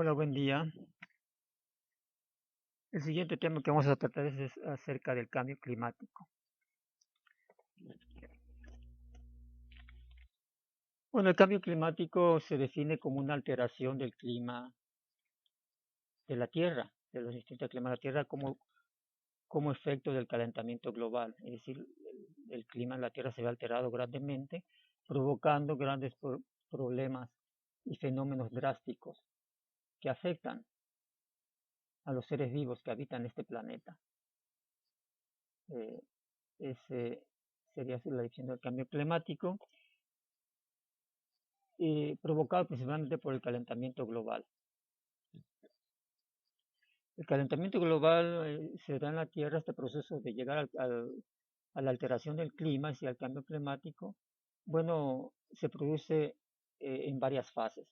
Hola, buen día. El siguiente tema que vamos a tratar es acerca del cambio climático. Bueno, el cambio climático se define como una alteración del clima de la Tierra, de los distintos climas de la Tierra, como efecto del calentamiento global. Es decir, el clima de la Tierra se ve alterado grandemente, provocando grandes problemas y fenómenos drásticos que afectan a los seres vivos que habitan este planeta. Eh, ese sería la definición del cambio climático, provocado principalmente por el calentamiento global. El calentamiento global se da en la Tierra este proceso de llegar a la alteración del clima y al cambio climático. Bueno, se produce en varias fases.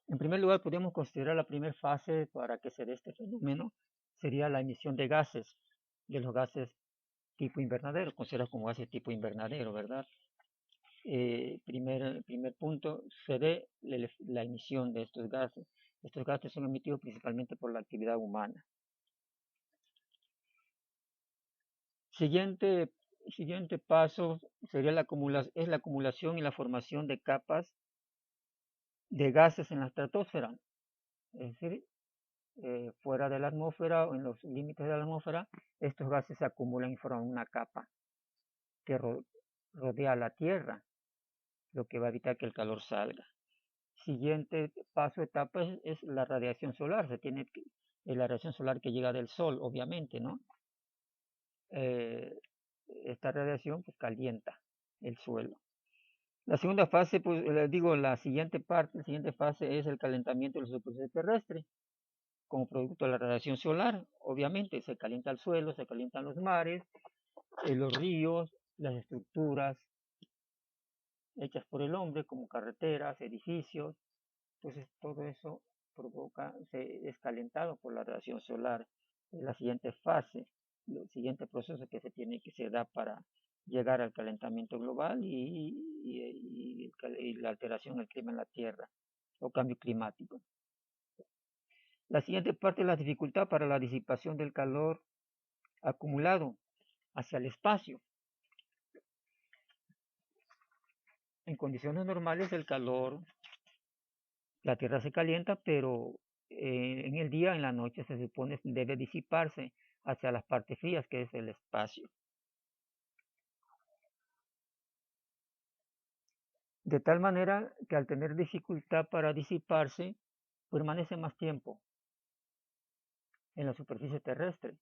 En primer lugar, podemos considerar la primera fase para que se dé este fenómeno, sería la emisión de gases, de los gases tipo invernadero, considerados como gases tipo invernadero, ¿verdad? Primer punto, se dé la emisión de estos gases. Estos gases son emitidos principalmente por la actividad humana. Siguiente, siguiente paso sería la acumulación y la formación de capas de gases en la estratosfera. Es decir, fuera de la atmósfera o en los límites de la atmósfera, estos gases se acumulan y forman una capa que rodea la Tierra, lo que va a evitar que el calor salga. Siguiente paso, etapa es la radiación solar. La radiación solar que llega del Sol, obviamente, ¿no? Esta radiación pues calienta el suelo. La segunda fase, pues les digo, la siguiente fase es el calentamiento de la superficie terrestre. Como producto de la radiación solar, obviamente se calienta el suelo, se calientan los mares, los ríos, las estructuras hechas por el hombre, como carreteras, edificios. Entonces todo eso es calentado por la radiación solar. Es la siguiente fase, el siguiente proceso que se da para llegar al calentamiento global y la alteración del clima en la Tierra o cambio climático. La siguiente parte es la dificultad para la disipación del calor acumulado hacia el espacio. En condiciones normales la Tierra se calienta, pero en el día, en la noche, se supone debe disiparse hacia las partes frías, que es el espacio. De tal manera que al tener dificultad para disiparse, permanece más tiempo en la superficie terrestre,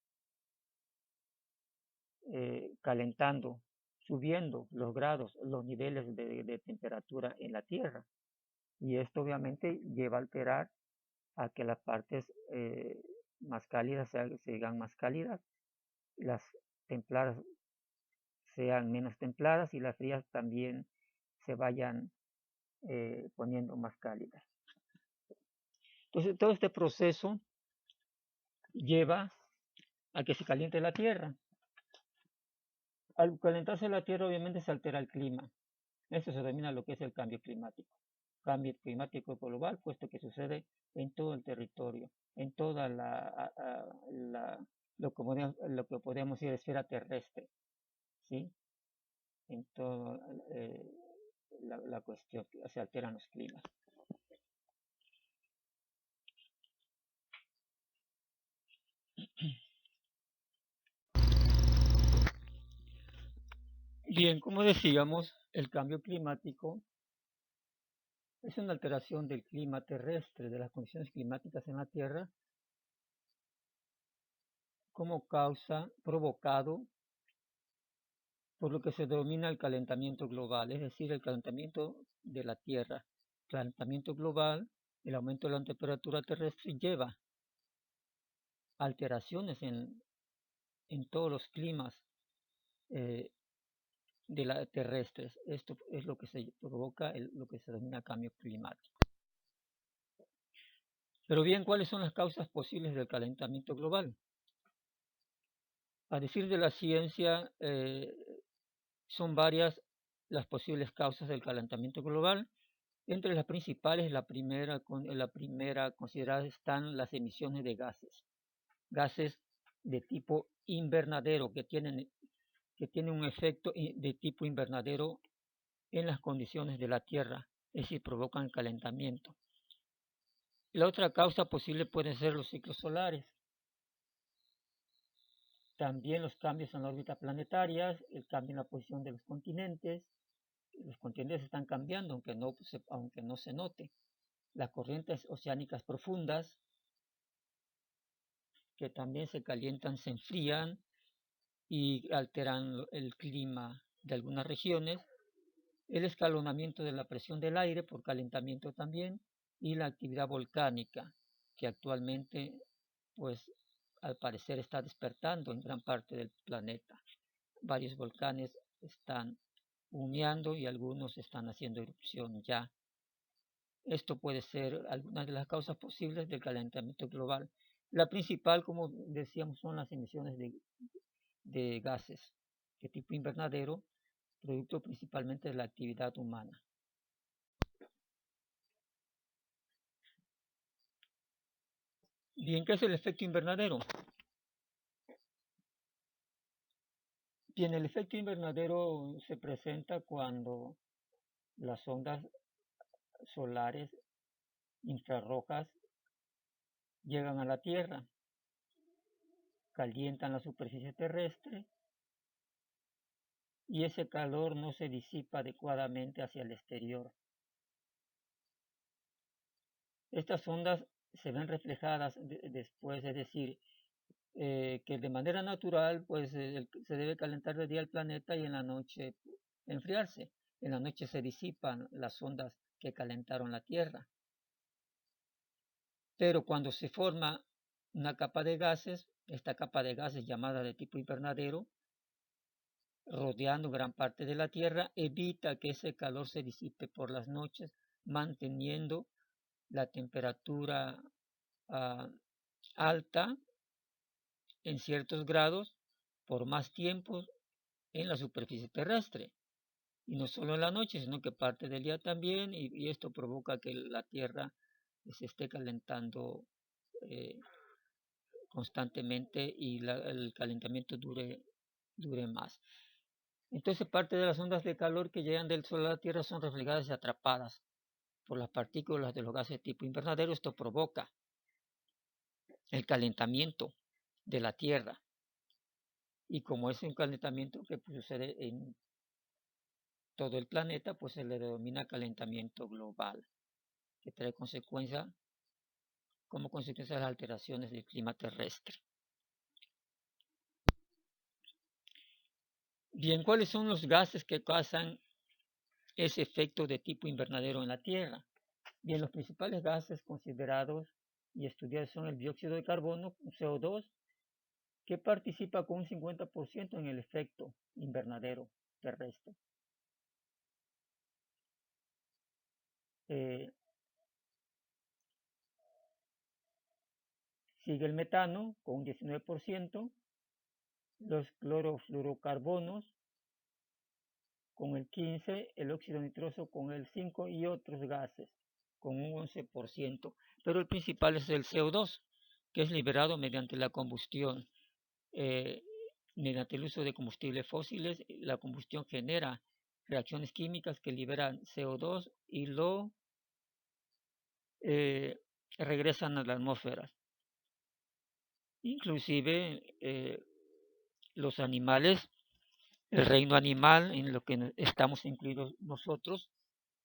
calentando, subiendo los grados, los niveles de temperatura en la Tierra. Y esto obviamente lleva a alterar a que las partes más cálidas sigan más cálidas, las templadas sean menos templadas y las frías también se vayan poniendo más cálidas. Entonces todo este proceso lleva a que se caliente la Tierra. Al calentarse la Tierra obviamente se altera el clima. Eso se denomina lo que es el cambio climático. Cambio climático global, puesto que sucede en todo el territorio, en toda lo que podríamos decir esfera terrestre, ¿sí? En toda la cuestión, se alteran los climas. Bien, como decíamos, el cambio climático es una alteración del clima terrestre, de las condiciones climáticas en la Tierra, como causa provocado por lo que se denomina el calentamiento global, es decir, el calentamiento de la Tierra. El calentamiento global, el aumento de la temperatura terrestre lleva alteraciones en todos los climas eh, terrestres. Esto es lo que se provoca, lo que se denomina cambio climático. Pero bien, ¿cuáles son las causas posibles del calentamiento global? A decir de la ciencia, son varias las posibles causas del calentamiento global, Entre las principales, la primera considerada están las emisiones de gases de tipo invernadero que tienen un efecto de tipo invernadero en las condiciones de la Tierra, es decir, provocan calentamiento. La otra causa posible pueden ser los ciclos solares, también los cambios en la órbita planetaria, el cambio en la posición de los continentes están cambiando aunque no se note. Las corrientes oceánicas profundas, que también se calientan, se enfrían y alteran el clima de algunas regiones, el escalonamiento de la presión del aire por calentamiento también, y la actividad volcánica, que actualmente, pues, al parecer está despertando en gran parte del planeta. Varios volcanes están humeando y algunos están haciendo erupción ya. Esto puede ser algunas de las causas posibles del calentamiento global. La principal, como decíamos, son las emisiones de gases de tipo invernadero, producto principalmente de la actividad humana. Bien, ¿qué es el efecto invernadero? Bien, el efecto invernadero se presenta cuando las ondas solares infrarrojas llegan a la Tierra, calientan la superficie terrestre y ese calor no se disipa adecuadamente hacia el exterior. Estas ondas se ven reflejadas después, es decir, que de manera natural pues se debe calentar de día el planeta y en la noche enfriarse. En la noche se disipan las ondas que calentaron la Tierra. Pero cuando se forma una capa de gases, esta capa de gases llamada de tipo invernadero, rodeando gran parte de la Tierra, evita que ese calor se disipe por las noches, manteniendo la temperatura alta en ciertos grados por más tiempo en la superficie terrestre. Y no solo en la noche, sino que parte del día también, y esto provoca que la Tierra se esté calentando eh, constantemente y el calentamiento dure más. Entonces parte de las ondas de calor que llegan del Sol a la Tierra son reflejadas y atrapadas por las partículas de los gases de tipo invernadero. Esto provoca el calentamiento de la Tierra. Y como es un calentamiento que sucede en todo el planeta, pues se le denomina calentamiento global, que trae como consecuencia las alteraciones del clima terrestre. Bien, ¿cuáles son los gases que causan ese efecto de tipo invernadero en la Tierra? Bien, los principales gases considerados y estudiados son el dióxido de carbono, CO2, que participa con un 50% en el efecto invernadero terrestre. Eh, Sigue el metano con un 19%, los clorofluorocarbonos con el 15%, el óxido nitroso con el 5% y otros gases con un 11%. Pero el principal es el CO2, que es liberado mediante la combustión. Mediante el uso de combustibles fósiles, la combustión genera reacciones químicas que liberan CO2 y lo eh, regresan a la atmósfera. Inclusive los animales, el reino animal en lo que estamos incluidos nosotros,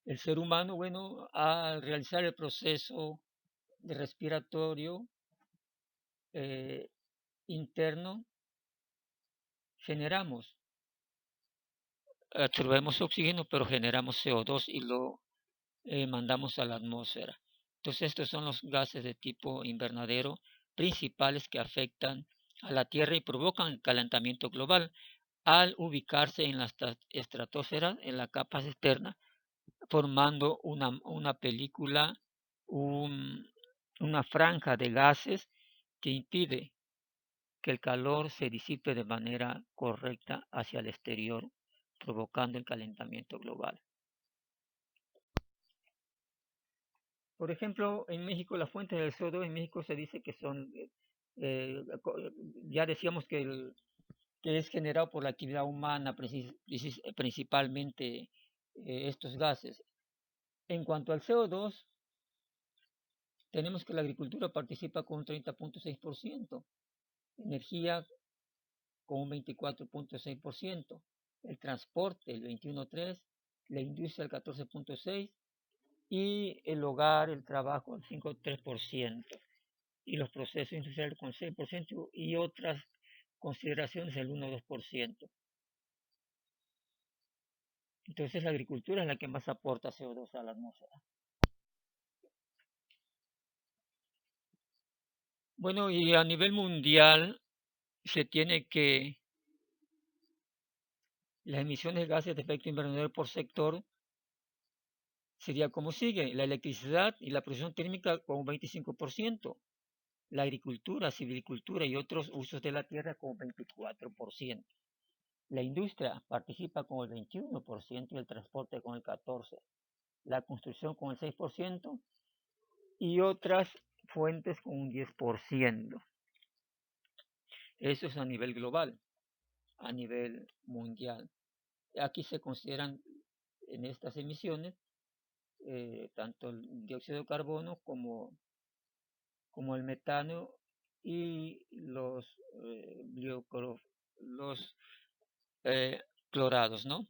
el ser humano, bueno, al realizar el proceso de respiratorio eh, interno, generamos, absorbemos oxígeno, pero generamos CO2 y lo mandamos a la atmósfera. Entonces, estos son los gases de tipo invernadero principales que afectan a la Tierra y provocan calentamiento global al ubicarse en la estratosfera, en la capa externa, formando una película, una franja de gases que impide que el calor se disipe de manera correcta hacia el exterior, provocando el calentamiento global. Por ejemplo, en México, las fuentes del CO2 en México se dice que son, ya decíamos que es generado por la actividad humana, principalmente estos gases. En cuanto al CO2, tenemos que la agricultura participa con un 30.6%, energía con un 24.6%, el transporte el 21.3%, la industria el 14.6% y el hogar, el trabajo el 5.3%, y los procesos industriales con 6% y otras consideraciones el 1.2%. Entonces la agricultura es la que más aporta CO2 a la atmósfera. Bueno, y a nivel mundial se tiene que las emisiones de gases de efecto invernadero por sector sería como sigue: la electricidad y la producción térmica con un 25%, la agricultura, silvicultura y otros usos de la tierra con un 24%. La industria participa con el 21% y el transporte con el 14%, la construcción con el 6% y otras fuentes con un 10%. Eso es a nivel global, a nivel mundial. Aquí se consideran en estas emisiones tanto el dióxido de carbono como el metano y los clorados, ¿no?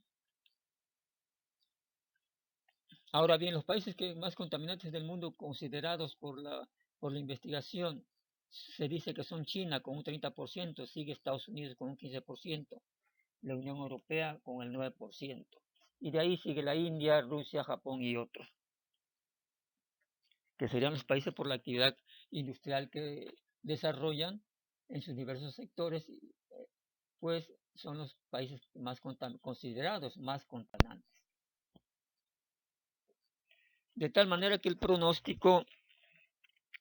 Ahora bien, los países más contaminantes del mundo considerados por la investigación, se dice que son China con un 30%, sigue Estados Unidos con un 15%, la Unión Europea con el 9%, y de ahí sigue la India, Rusia, Japón y otros, que serían los países por la actividad industrial que desarrollan en sus diversos sectores, pues son los países más considerados más contaminantes. De tal manera que el pronóstico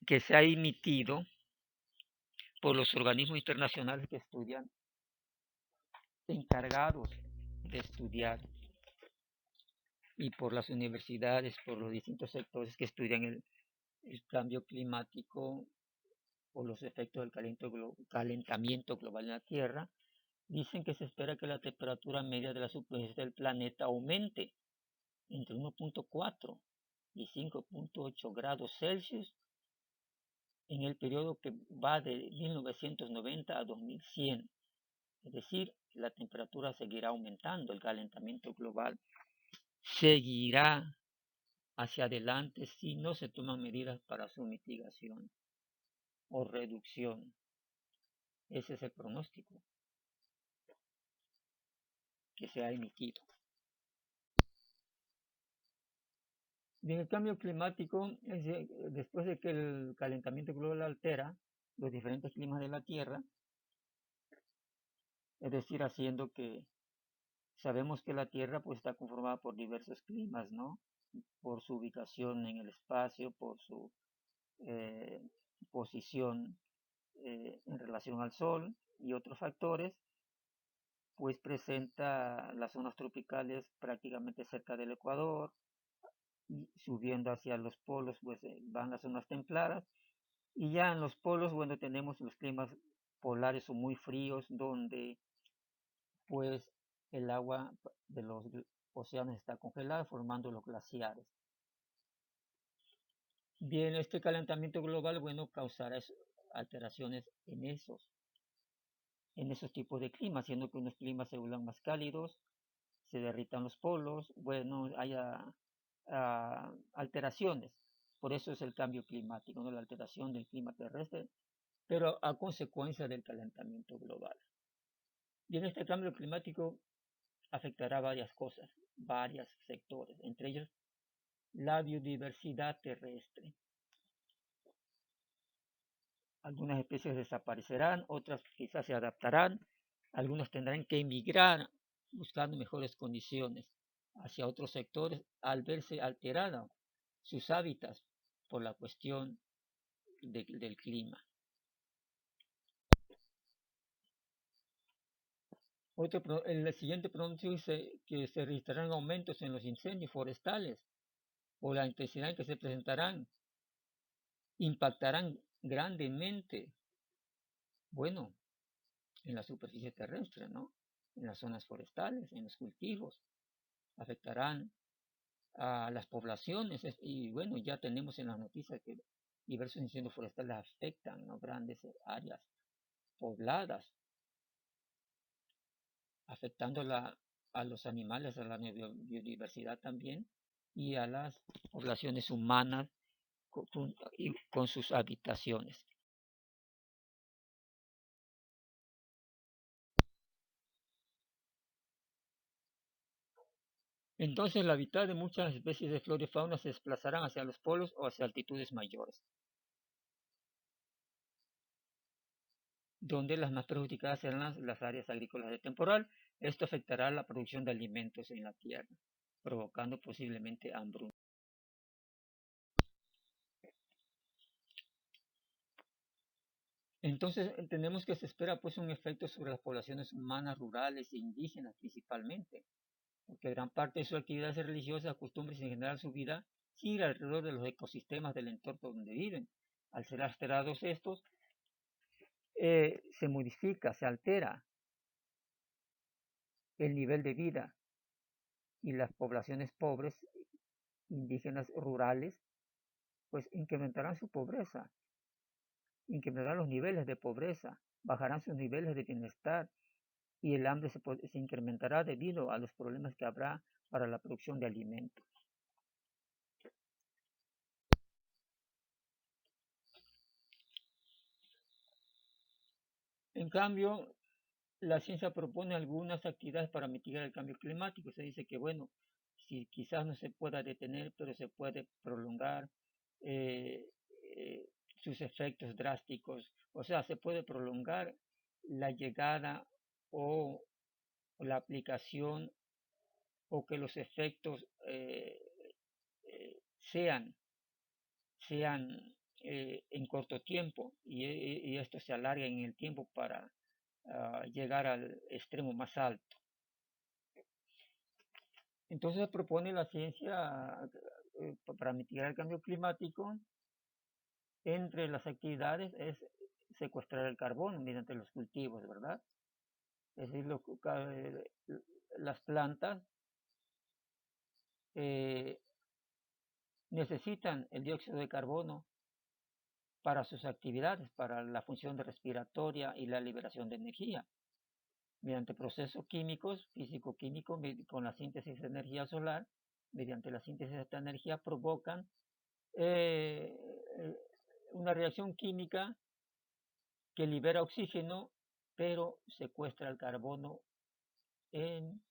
que se ha emitido por los organismos internacionales que estudian, encargados de estudiar, y por las universidades, por los distintos sectores que estudian el cambio climático o los efectos del calentamiento global en la Tierra, dicen que se espera que la temperatura media de la superficie del planeta aumente entre 1.4 y 5.8 grados Celsius en el periodo que va de 1990 a 2100. Es decir, la temperatura seguirá aumentando, el calentamiento global seguirá hacia adelante si no se toman medidas para su mitigación o reducción. Ese es el pronóstico que se ha emitido. Bien, el cambio climático es después de que el calentamiento global altera los diferentes climas de la Tierra, es decir, haciendo que sabemos que la Tierra pues está conformada por diversos climas, ¿no? Por su ubicación en el espacio, por su eh, posición en relación al Sol y otros factores, pues presenta las zonas tropicales prácticamente cerca del Ecuador, y subiendo hacia los polos pues van las zonas templadas, y ya en los polos, bueno, tenemos los climas polares o muy fríos, donde pues el agua de los océanos está congelada formando los glaciares. Bien, este calentamiento global, bueno, causará alteraciones en esos tipos de climas, siendo que unos climas se vuelvan más cálidos, se derritan los polos, bueno, haya alteraciones. Por eso es el cambio climático, ¿no? La alteración del clima terrestre, pero a consecuencia del calentamiento global. Bien, este cambio climático afectará varias cosas, varios sectores, entre ellos la biodiversidad terrestre. Algunas especies desaparecerán, otras quizás se adaptarán, algunos tendrán que emigrar buscando mejores condiciones hacia otros sectores al verse alterados sus hábitats por la cuestión del clima. El siguiente pronóstico dice que se registrarán aumentos en los incendios forestales o la intensidad en que se presentarán impactarán grandemente, bueno, en la superficie terrestre, ¿no? En las zonas forestales, en los cultivos, afectarán a las poblaciones y bueno, ya tenemos en las noticias que diversos incendios forestales afectan, ¿no? Grandes áreas pobladas, afectando a los animales, a la biodiversidad también y a las poblaciones humanas con sus habitaciones. Entonces, el hábitat de muchas especies de flora y fauna se desplazarán hacia los polos o hacia altitudes mayores, donde las más perjudicadas serán las áreas agrícolas de temporal. Esto afectará la producción de alimentos en la tierra, provocando posiblemente hambruna. Entonces, entendemos que se espera pues un efecto sobre las poblaciones humanas, rurales e indígenas principalmente, porque gran parte de sus actividades religiosas, costumbres y en general su vida gira alrededor de los ecosistemas del entorno donde viven. Al ser alterados estos, se modifica, se altera el nivel de vida y las poblaciones pobres, indígenas, rurales, pues incrementarán su pobreza, incrementarán los niveles de pobreza, bajarán sus niveles de bienestar y el hambre se incrementará debido a los problemas que habrá para la producción de alimentos. En cambio, la ciencia propone algunas actividades para mitigar el cambio climático. Se dice que, bueno, si quizás no se pueda detener, pero se puede prolongar eh, eh, sus efectos drásticos. O sea, se puede prolongar la llegada o la aplicación o que los efectos eh, sean, sean en corto tiempo y esto se alarga en el tiempo para llegar al extremo más alto. Entonces propone la ciencia para mitigar el cambio climático, entre las actividades es secuestrar el carbono mediante los cultivos, ¿verdad? Es decir, las plantas eh, necesitan el dióxido de carbono para sus actividades, para la función respiratoria y la liberación de energía. Mediante procesos químicos, físico-químicos, con la síntesis de energía solar, mediante la síntesis de esta energía provocan eh, una reacción química que libera oxígeno, pero secuestra el carbono en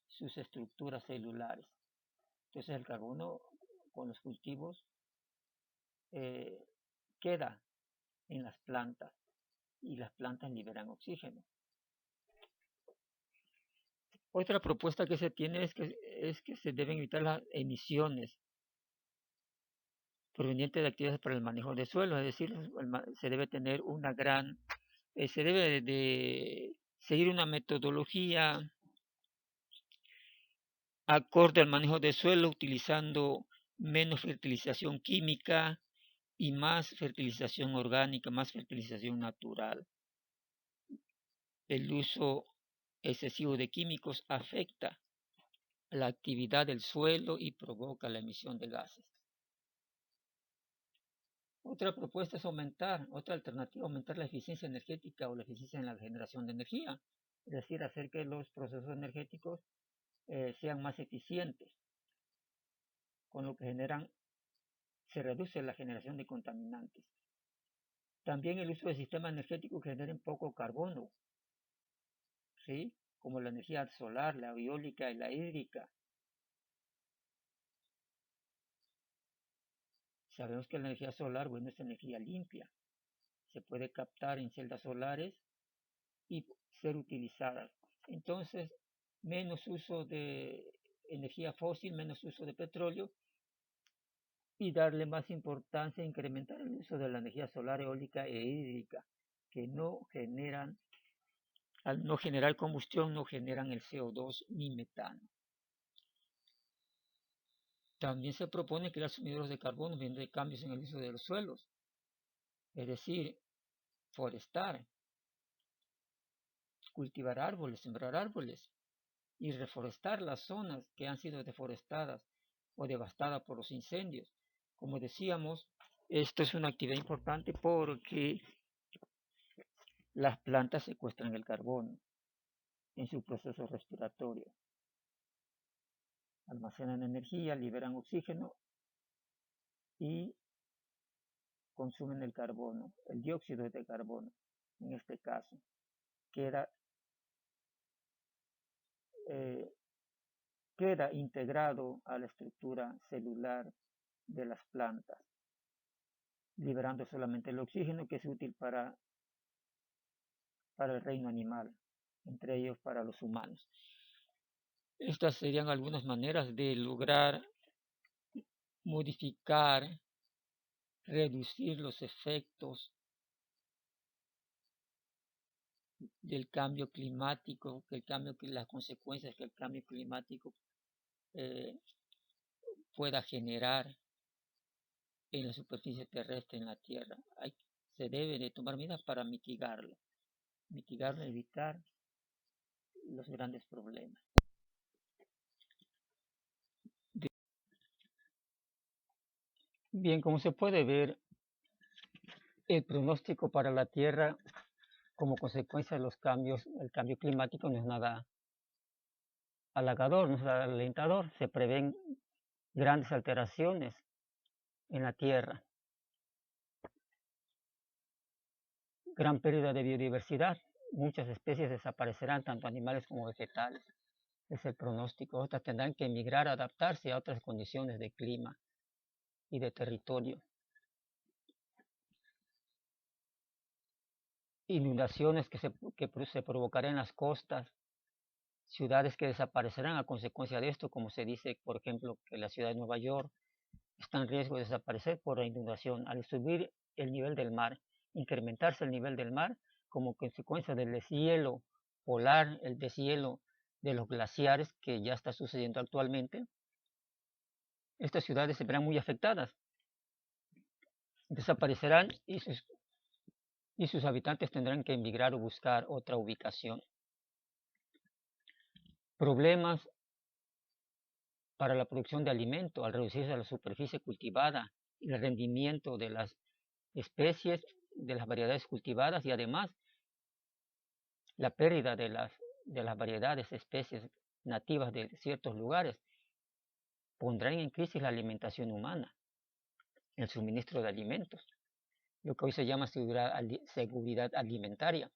sus estructuras celulares. Entonces el carbono con los cultivos eh, queda en las plantas y las plantas liberan oxígeno. Otra propuesta que se tiene es que se deben evitar las emisiones provenientes de actividades para el manejo de suelo, es decir, se debe tener una se debe de seguir una metodología acorde al manejo de suelo, utilizando menos fertilización química y más fertilización orgánica, más fertilización natural. El uso excesivo de químicos afecta la actividad del suelo y provoca la emisión de gases. Otra propuesta es otra alternativa, aumentar la eficiencia energética o la eficiencia en la generación de energía, es decir, hacer que los procesos energéticos sean más eficientes, con lo que se reduce la generación de contaminantes. También el uso de sistemas energéticos que generen poco carbono, ¿sí? Como la energía solar, la eólica y la hídrica. Sabemos que la energía solar, bueno, es energía limpia. Se puede captar en celdas solares y ser utilizada. Entonces, menos uso de energía fósil, menos uso de petróleo y darle más importancia, incrementar el uso de la energía solar, eólica e hídrica, que no generan, al no generar combustión, no generan el CO2 ni metano. También se propone crear sumidores de carbono mediante cambios en el uso de los suelos, es decir, forestar, cultivar árboles, sembrar árboles y reforestar las zonas que han sido deforestadas o devastadas por los incendios. Como decíamos, esto es una actividad importante porque las plantas secuestran el carbono en su proceso respiratorio, almacenan energía, liberan oxígeno y consumen el carbono, el dióxido de carbono, en este caso, queda, eh, queda integrado a la estructura celular de las plantas, liberando solamente el oxígeno que es útil para el reino animal, entre ellos para los humanos. Estas serían algunas maneras de lograr modificar, reducir los efectos del cambio climático, las consecuencias que el cambio climático eh, pueda generar en la superficie terrestre, en la Tierra. Se debe de tomar medidas para mitigarlo, evitar los grandes problemas. Bien, como se puede ver, el pronóstico para la Tierra como consecuencia de los cambios, el cambio climático no es nada halagador, no es nada alentador. Se prevén grandes alteraciones en la Tierra, gran pérdida de biodiversidad, muchas especies desaparecerán, tanto animales como vegetales. Es el pronóstico. Otras tendrán que emigrar, adaptarse a otras condiciones de clima y de territorio. Inundaciones que se provocarán en las costas, ciudades que desaparecerán a consecuencia de esto, como se dice, por ejemplo, que la ciudad de Nueva York está en riesgo de desaparecer por la inundación al subir el nivel del mar, incrementarse el nivel del mar como consecuencia del deshielo polar, el deshielo de los glaciares que ya está sucediendo actualmente. Estas ciudades se verán muy afectadas, desaparecerán y sus habitantes tendrán que emigrar o buscar otra ubicación. Problemas para la producción de alimento al reducirse la superficie cultivada y el rendimiento de las especies, de las variedades cultivadas y además la pérdida de las variedades, especies nativas de ciertos lugares pondrán en crisis la alimentación humana, el suministro de alimentos, lo que hoy se llama seguridad alimentaria.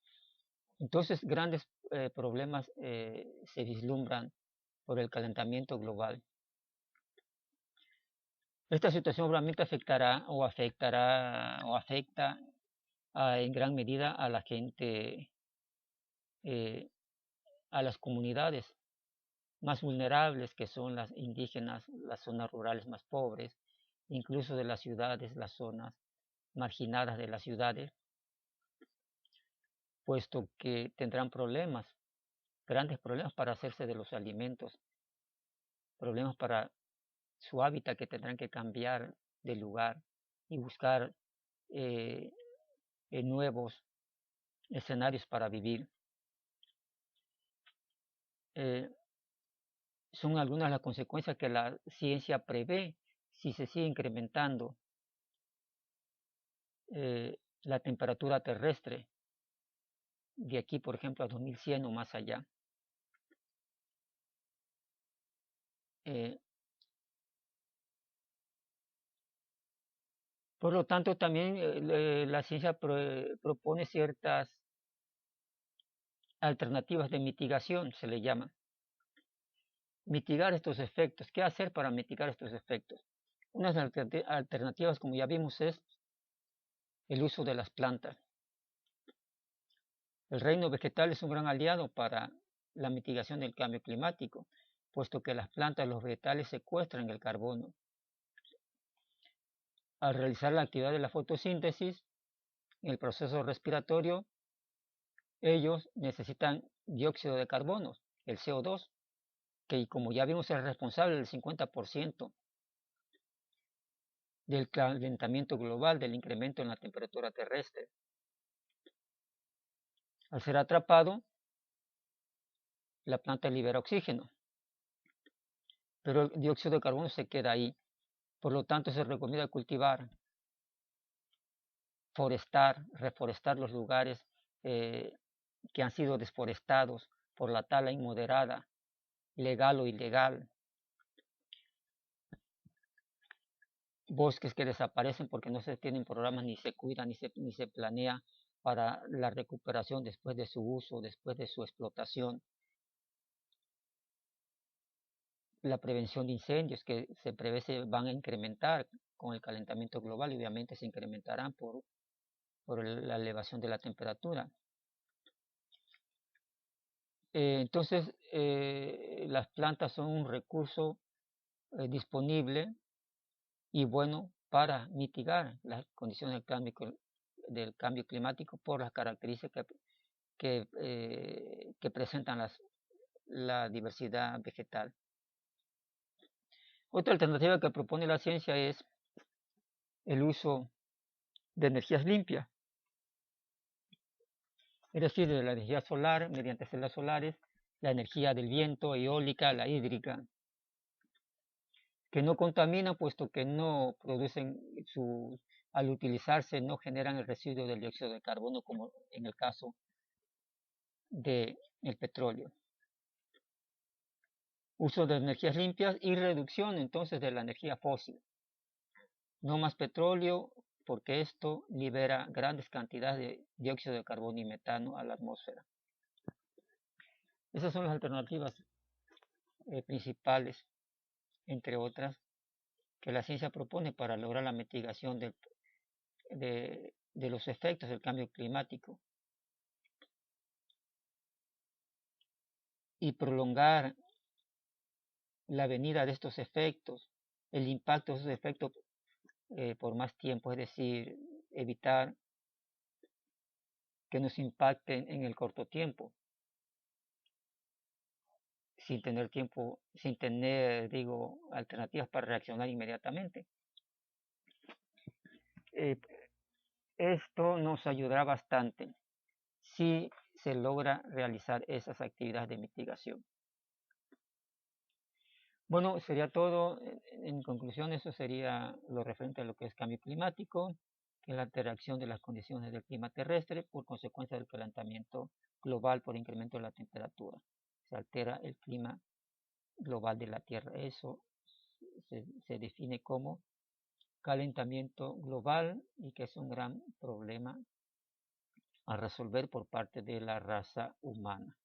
Entonces, grandes problemas se vislumbran por el calentamiento global. Esta situación obviamente afecta en gran medida a la gente, a las comunidades más vulnerables, que son las indígenas, las zonas rurales más pobres, incluso de las ciudades, las zonas marginadas de las ciudades, puesto que tendrán problemas, grandes problemas para hacerse de los alimentos, problemas para su hábitat, que tendrán que cambiar de lugar y buscar nuevos escenarios para vivir. Son algunas de las consecuencias que la ciencia prevé si se sigue incrementando la temperatura terrestre de aquí, por ejemplo, a 2100 o más allá. Por lo tanto, también la ciencia propone ciertas alternativas de mitigación, se le llama. Mitigar estos efectos. ¿Qué hacer para mitigar estos efectos? Unas alternativas, como ya vimos, es el uso de las plantas. El reino vegetal es un gran aliado para la mitigación del cambio climático, puesto que las plantas y los vegetales secuestran el carbono. Al realizar la actividad de la fotosíntesis, en el proceso respiratorio, ellos necesitan dióxido de carbono, el CO2, que como ya vimos es responsable del 50% del calentamiento global, del incremento en la temperatura terrestre. Al ser atrapado, la planta libera oxígeno, pero el dióxido de carbono se queda ahí. Por lo tanto, se recomienda cultivar, reforestar los lugares que han sido desforestados por la tala inmoderada, legal o ilegal, bosques que desaparecen porque no se tienen programas, ni se cuida, ni se planea para la recuperación después de su uso, después de su explotación. La prevención de incendios que se prevé se van a incrementar con el calentamiento global y obviamente se incrementarán por la elevación de la temperatura. Entonces, las plantas son un recurso disponible y bueno para mitigar las condiciones del cambio climático por las características que presentan la diversidad vegetal. Otra alternativa que propone la ciencia es el uso de energías limpias, es decir, de la energía solar mediante celdas solares, la energía del viento, eólica, la hídrica, que no contaminan puesto que no producen al utilizarse no generan el residuo del dióxido de carbono como en el caso del petróleo. Uso de energías limpias y reducción entonces de la energía fósil. No más petróleo porque esto libera grandes cantidades de dióxido de carbono y metano a la atmósfera. Esas son las alternativas principales, entre otras, que la ciencia propone para lograr la mitigación de los efectos del cambio climático y prolongar la venida de estos efectos, el impacto de esos efectos por más tiempo, es decir, evitar que nos impacten en el corto tiempo, sin tener, digo, alternativas para reaccionar inmediatamente. Esto nos ayudará bastante si se logra realizar esas actividades de mitigación. Bueno, sería todo. En conclusión, eso sería lo referente a lo que es cambio climático, que es la interacción de las condiciones del clima terrestre por consecuencia del calentamiento global por incremento de la temperatura. Se altera el clima global de la Tierra. Eso se define como calentamiento global y que es un gran problema a resolver por parte de la raza humana.